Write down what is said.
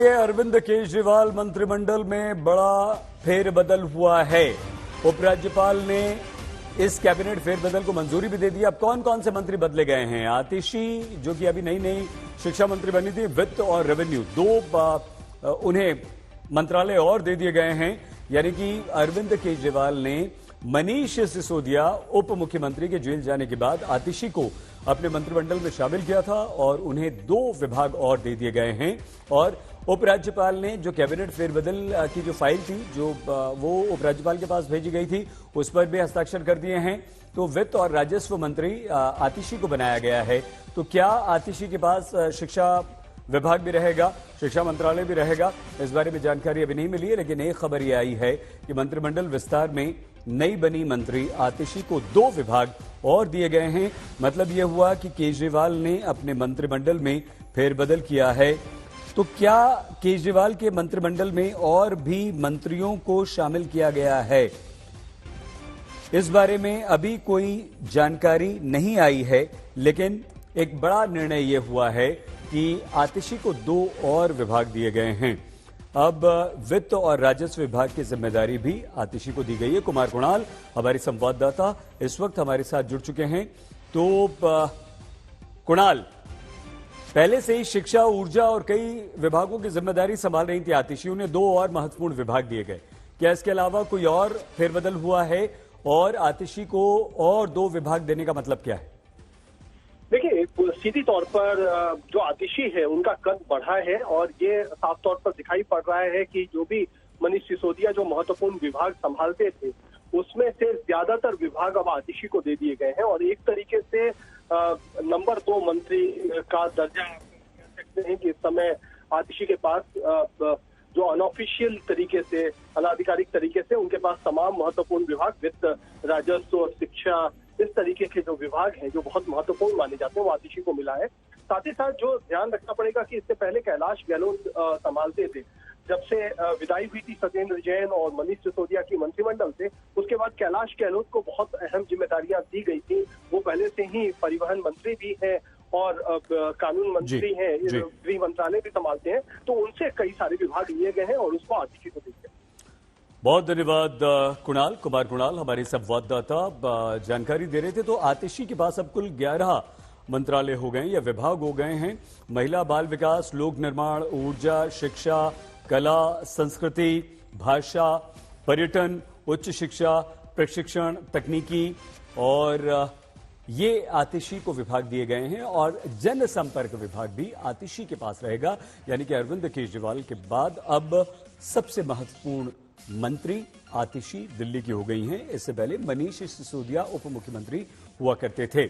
अरविंद केजरीवाल मंत्रिमंडल में बड़ा फेरबदल हुआ है। उपराज्यपाल ने इस कैबिनेट फेरबदल को मंजूरी भी दे दी। अब कौन कौन से मंत्री बदले गए हैं? आतिशी, जो कि अभी नई शिक्षा मंत्री बनी थी, वित्त और रेवेन्यू, दो उन्हें मंत्रालय और दे दिए गए हैं। यानी कि अरविंद केजरीवाल ने मनीष सिसोदिया उप मुख्यमंत्री के जेल जाने के बाद आतिशी को अपने मंत्रिमंडल में शामिल किया था और उन्हें 2 विभाग और दे दिए गए हैं। और उपराज्यपाल ने जो कैबिनेट फेरबदल की जो फाइल थी, जो वो उपराज्यपाल के पास भेजी गई थी, उस पर भी हस्ताक्षर कर दिए हैं। तो वित्त और राजस्व मंत्री आतिशी को बनाया गया है। तो क्या आतिशी के पास शिक्षा विभाग भी रहेगा, शिक्षा मंत्रालय भी रहेगा? इस बारे में जानकारी अभी नहीं मिली है, लेकिन एक खबर यह आई है कि मंत्रिमंडल विस्तार में नई बनी मंत्री आतिशी को 2 विभाग और दिए गए हैं। मतलब यह हुआ कि केजरीवाल ने अपने मंत्रिमंडल में फेरबदल किया है। तो क्या केजरीवाल के मंत्रिमंडल में और भी मंत्रियों को शामिल किया गया है? इस बारे में अभी कोई जानकारी नहीं आई है, लेकिन एक बड़ा निर्णय यह हुआ है कि आतिशी को 2 और विभाग दिए गए हैं। अब वित्त और राजस्व विभाग की जिम्मेदारी भी आतिशी को दी गई है। कुमार कुणाल, हमारे संवाददाता, इस वक्त हमारे साथ जुड़ चुके हैं। तो कुणाल, पहले से ही शिक्षा, ऊर्जा और कई विभागों की जिम्मेदारी संभाल रही थी आतिशी, उन्हें 2 और महत्वपूर्ण विभाग दिए गए। क्या इसके अलावा कोई और फेरबदल हुआ है और आतिशी को और 2 विभाग देने का मतलब क्या है? देखिए, सीधी तौर पर जो आतिशी है उनका कद बढ़ा है और ये साफ तौर पर दिखाई पड़ रहा है कि जो भी मनीष सिसोदिया जो महत्वपूर्ण विभाग संभालते थे, उसमें से ज्यादातर विभाग अब आतिशी को दे दिए गए हैं और एक तरीके से नंबर 2 मंत्री का दर्जा कह सकते हैं कि इस समय आतिशी के पास जो अनऑफिशियल तरीके से, अनाधिकारिक तरीके से उनके पास तमाम महत्वपूर्ण विभाग, वित्त, राजस्व और शिक्षा, इस तरीके के जो विभाग हैं जो बहुत महत्वपूर्ण माने जाते हैं, वो आतिशी को मिला है। साथ ही साथ जो ध्यान रखना पड़ेगा कि इससे पहले कैलाश गहलोत संभालते थे। जब से विदाई हुई थी सत्येंद्र जैन और मनीष सिसोदिया की मंत्रिमंडल से, उसके बाद कैलाश गहलोत को बहुत अहम जिम्मेदारियां दी गई थी। वो पहले से ही परिवहन मंत्री भी हैं और कानून मंत्री हैं, गृह मंत्रालय भी संभालते हैं। तो उनसे कई सारे विभाग लिए गए हैं और उसको आतिशी को दी गई। बहुत धन्यवाद कुणाल, कुमार कुणाल, हमारे संवाददाता जानकारी दे रहे थे। तो आतिशी के पास अब कुल 11 मंत्रालय हो गए या विभाग हो गए हैं। महिला बाल विकास, लोक निर्माण, ऊर्जा, शिक्षा, कला, संस्कृति, भाषा, पर्यटन, उच्च शिक्षा, प्रशिक्षण, तकनीकी, और ये आतिशी को विभाग दिए गए हैं। और जनसंपर्क विभाग भी आतिशी के पास रहेगा। यानी कि अरविंद केजरीवाल के बाद अब सबसे महत्वपूर्ण मंत्री आतिशी दिल्ली की हो गई हैं। इससे पहले मनीष सिसोदिया उप मुख्यमंत्री हुआ करते थे।